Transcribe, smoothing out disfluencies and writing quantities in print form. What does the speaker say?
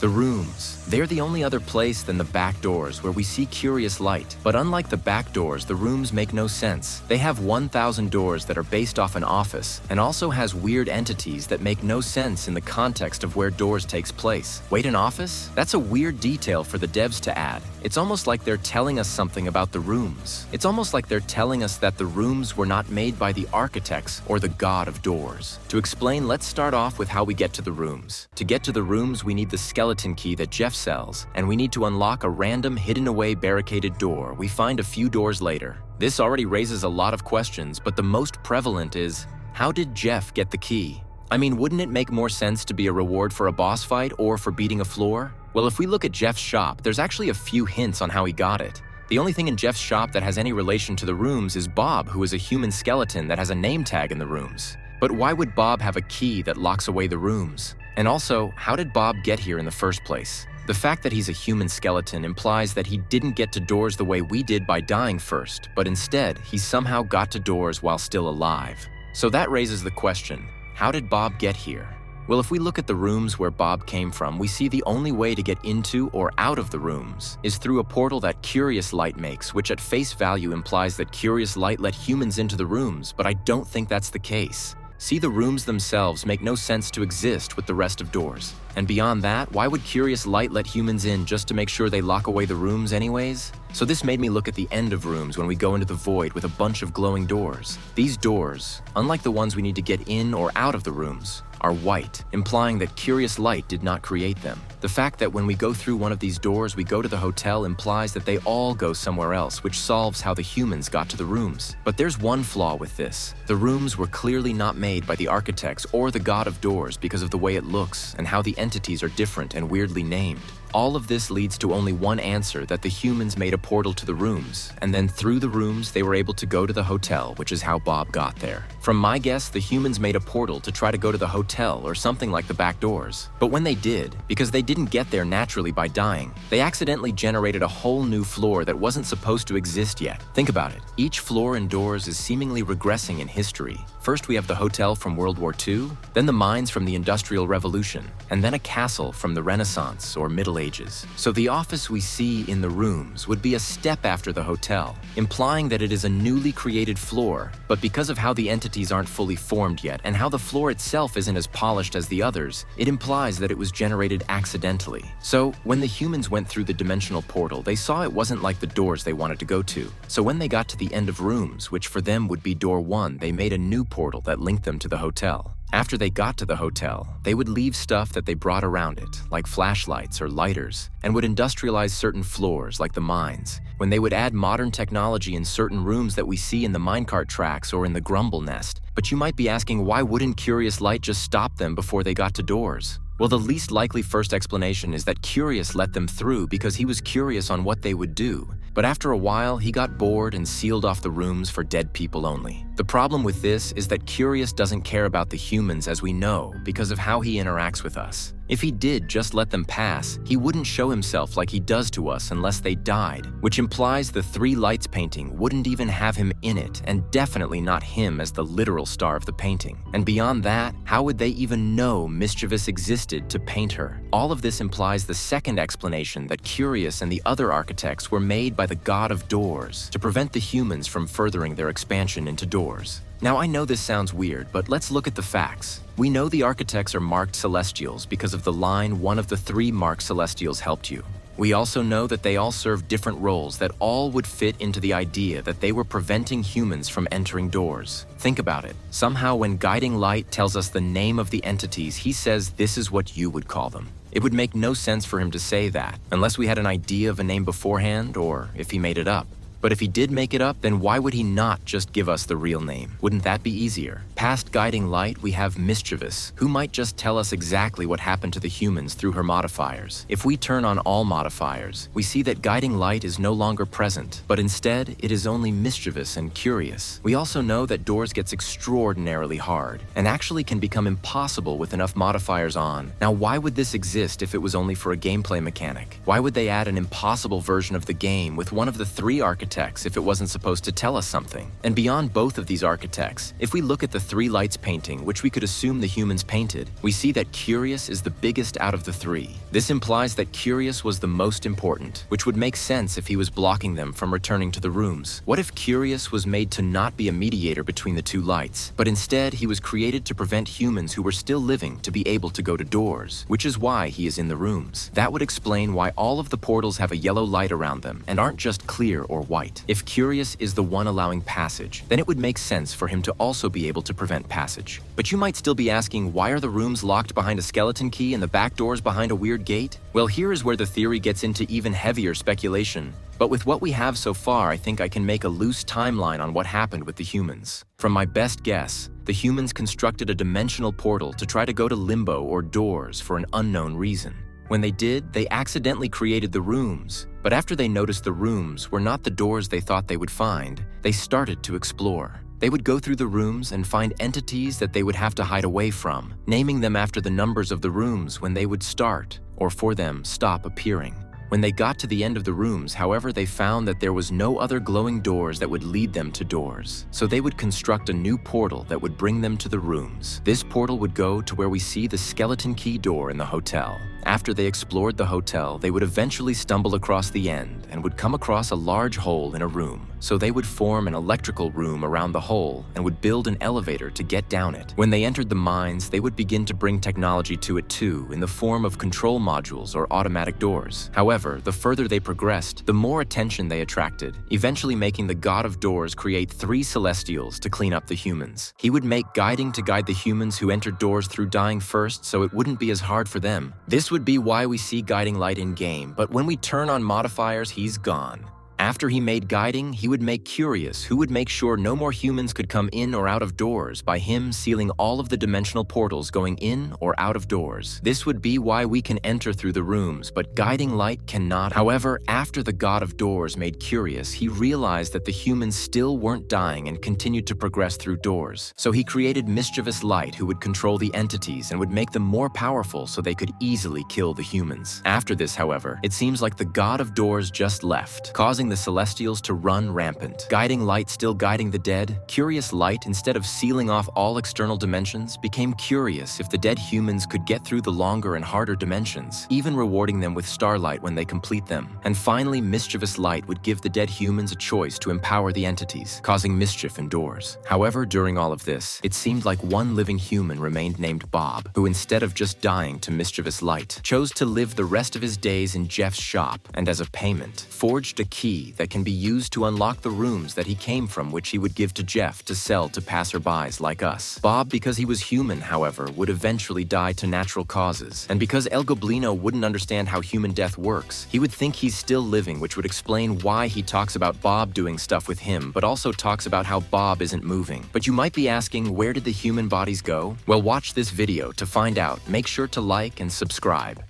The rooms. They're the only other place than the back doors where we see curious light. But unlike the back doors, the rooms make no sense. They have 1,000 doors that are based off an office and also has weird entities that make no sense in the context of where doors takes place. Wait, an office? That's a weird detail for the devs to add. It's almost like they're telling us something about the rooms. It's almost like they're telling us that the rooms were not made by the architects or the god of doors. To explain, let's start off with how we get to the rooms. To get to the rooms, we need the skeleton key that Jeff sells, and we need to unlock a random hidden away barricaded door we find a few doors later. This already raises a lot of questions, but the most prevalent is, how did Jeff get the key? I mean, wouldn't it make more sense to be a reward for a boss fight or for beating a floor? Well, if we look at Jeff's shop, there's actually a few hints on how he got it. The only thing in Jeff's shop that has any relation to the rooms is Bob, who is a human skeleton that has a name tag in the rooms. But why would Bob have a key that locks away the rooms? And also, how did Bob get here in the first place? The fact that he's a human skeleton implies that he didn't get to doors the way we did by dying first, but instead, he somehow got to doors while still alive. So that raises the question, how did Bob get here? Well, if we look at the rooms where Bob came from, we see the only way to get into or out of the rooms is through a portal that Curious Light makes, which at face value implies that Curious Light let humans into the rooms, but I don't think that's the case. See, the rooms themselves make no sense to exist with the rest of doors. And beyond that, why would Curious Light let humans in just to make sure they lock away the rooms anyways? So this made me look at the end of rooms when we go into the void with a bunch of glowing doors. These doors, unlike the ones we need to get in or out of the rooms, are white, implying that Curious Light did not create them. The fact that when we go through one of these doors we go to the hotel implies that they all go somewhere else, which solves how the humans got to the rooms. But there's one flaw with this. The rooms were clearly not made by the architects or the god of doors because of the way it looks and how the entities are different and weirdly named. All of this leads to only one answer, that the humans made a portal to the rooms, and then through the rooms they were able to go to the hotel, which is how Bob got there. From my guess, the humans made a portal to try to go to the hotel or something like the back doors. But when they did, because they didn't get there naturally by dying, they accidentally generated a whole new floor that wasn't supposed to exist yet. Think about it. Each floor and doors is seemingly regressing in history. First we have the hotel from World War II, then the mines from the Industrial Revolution, and then a castle from the Renaissance or Middle Ages. So the office we see in the rooms would be a step after the hotel, implying that it is a newly created floor, but because of how the entities aren't fully formed yet and how the floor itself isn't as polished as the others, it implies that it was generated accidentally. So when the humans went through the dimensional portal, they saw it wasn't like the doors they wanted to go to. So when they got to the end of rooms, which for them would be door 1, they made a new portal that linked them to the hotel. After they got to the hotel, they would leave stuff that they brought around it, like flashlights or lighters, and would industrialize certain floors, like the mines, when they would add modern technology in certain rooms that we see in the minecart tracks or in the grumble nest. But you might be asking, why wouldn't Curious Light just stop them before they got to doors? Well, the least likely first explanation is that Curious let them through because he was curious on what they would do. But after a while, he got bored and sealed off the rooms for dead people only. The problem with this is that Curious doesn't care about the humans as we know because of how he interacts with us. If he did just let them pass, he wouldn't show himself like he does to us unless they died, which implies the Three Lights painting wouldn't even have him in it, and definitely not him as the literal star of the painting. And beyond that, how would they even know Mischievous existed to paint her? All of this implies the second explanation, that Curious and the other architects were made by the god of doors to prevent the humans from furthering their expansion into doors. Now, I know this sounds weird, but let's look at the facts. We know the architects are marked Celestials because of the line, "One of the 3 marked Celestials helped you." We also know that they all serve different roles that all would fit into the idea that they were preventing humans from entering doors. Think about it. Somehow when Guiding Light tells us the name of the entities, he says this is what you would call them. It would make no sense for him to say that, unless we had an idea of a name beforehand or if he made it up. But if he did make it up, then why would he not just give us the real name? Wouldn't that be easier? Past Guiding Light, we have Mischievous, who might just tell us exactly what happened to the humans through her modifiers. If we turn on all modifiers, we see that Guiding Light is no longer present, but instead, it is only Mischievous and Curious. We also know that doors gets extraordinarily hard, and actually can become impossible with enough modifiers on. Now, why would this exist if it was only for a gameplay mechanic? Why would they add an impossible version of the game with one of the 3 archetypes architects if it wasn't supposed to tell us something? And beyond both of these architects, if we look at the three lights painting, which we could assume the humans painted, we see that Curious is the biggest out of the three. This implies that Curious was the most important, which would make sense if he was blocking them from returning to the rooms. What if Curious was made to not be a mediator between the two lights, but instead he was created to prevent humans who were still living to be able to go to doors, which is why he is in the rooms. That would explain why all of the portals have a yellow light around them and aren't just clear or white. If Curious is the one allowing passage, then it would make sense for him to also be able to prevent passage. But you might still be asking, why are the rooms locked behind a skeleton key and the back doors behind a weird gate? Well, here is where the theory gets into even heavier speculation. But with what we have so far, I think I can make a loose timeline on what happened with the humans. From my best guess, the humans constructed a dimensional portal to try to go to limbo or doors for an unknown reason. When they did, they accidentally created the rooms. But after they noticed the rooms were not the doors they thought they would find, they started to explore. They would go through the rooms and find entities that they would have to hide away from, naming them after the numbers of the rooms when they would start, or for them stop appearing. When they got to the end of the rooms, however, they found that there was no other glowing doors that would lead them to doors. So they would construct a new portal that would bring them to the rooms. This portal would go to where we see the skeleton key door in the hotel. After they explored the hotel, they would eventually stumble across the end and would come across a large hole in a room. So they would form an electrical room around the hole and would build an elevator to get down it. When they entered the mines, they would begin to bring technology to it too, in the form of control modules or automatic doors. However, the further they progressed, the more attention they attracted, eventually making the god of doors create 3 celestials to clean up the humans. He would make guiding to guide the humans who entered doors through dying first, so it wouldn't be as hard for them. This would be why we see guiding light in game, but when we turn on modifiers, he's gone. After he made guiding, he would make Curious, who would make sure no more humans could come in or out of doors by him sealing all of the dimensional portals going in or out of doors. This would be why we can enter through the rooms, but guiding light cannot. However, after the god of doors made Curious, he realized that the humans still weren't dying and continued to progress through doors. So he created mischievous light who would control the entities and would make them more powerful so they could easily kill the humans. After this, however, it seems like the god of doors just left, causing the celestials to run rampant. Guiding light still guiding the dead, Curious light, instead of sealing off all external dimensions, became curious if the dead humans could get through the longer and harder dimensions, even rewarding them with starlight when they complete them. And finally, mischievous light would give the dead humans a choice to empower the entities, causing mischief indoors. However, during all of this, it seemed like one living human remained named Bob, who instead of just dying to mischievous light, chose to live the rest of his days in Jeff's shop, and as a payment, forged a key that can be used to unlock the rooms that he came from, which he would give to Jeff to sell to passerbys like us. Bob, because he was human, however, would eventually die to natural causes. And because El Goblino wouldn't understand how human death works, he would think he's still living, which would explain why he talks about Bob doing stuff with him, but also talks about how Bob isn't moving. But you might be asking, where did the human bodies go? Well, watch this video to find out. Make sure to like and subscribe.